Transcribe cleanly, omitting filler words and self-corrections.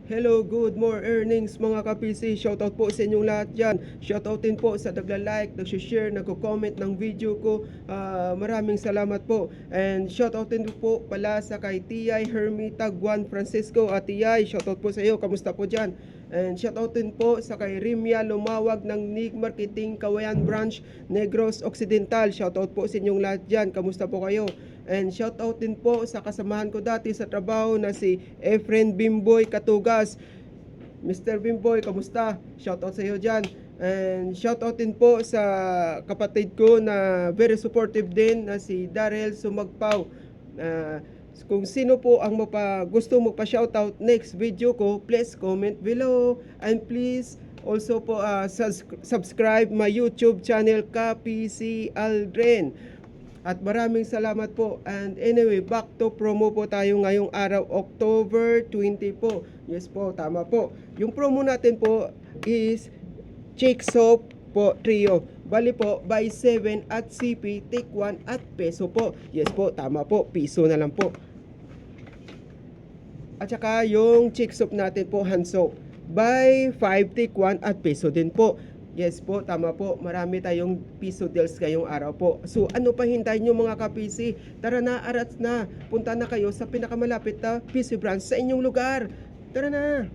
Hello, good more earnings mga ka-PC. Shoutout po sa inyong lahat dyan. Shoutout din po sa nagla-like, nag-share, nagko-comment ng video ko. Maraming salamat po. And shoutout din po pala sa kay T.I. Hermita Juan Francisco at T.I. Shoutout po sa iyo. Kamusta po dyan? And shoutout din po sa kay Rimia Lumawag ng NIG Marketing Kawayan Branch, Negros Occidental. Shoutout po sa inyong lahat dyan. Kamusta po kayo? And shoutout din po sa kasamahan ko dati sa trabaho na si Efren Bimboy Katugas. Mr. Bimboy, kamusta? Shoutout sa iyo dyan. And shoutout din po sa kapatid ko na very supportive din na si Darrell Sumagpaw. Kung sino po ang gusto mo pa shoutout next video ko, please comment below. And please also po subscribe my YouTube channel KPC Aldrin. At maraming salamat po. And anyway, back to promo po tayo ngayong araw, October 20 po. Yes po, tama po. Yung promo natin po is Chick Soap po trio. Bali po, buy 7 at CP, take 1 at peso po. Yes po, tama po. Piso na lang po. At saka yung Chick Soap natin po, hand soap. Buy 5, take 1 at peso din po. Yes po, tama po. Marami tayong piso deals ngayong araw po. So ano pa hintayin nyo mga ka-PC? Tara na, arat na. Punta na kayo sa pinakamalapit na PC branch sa inyong lugar. Tara na!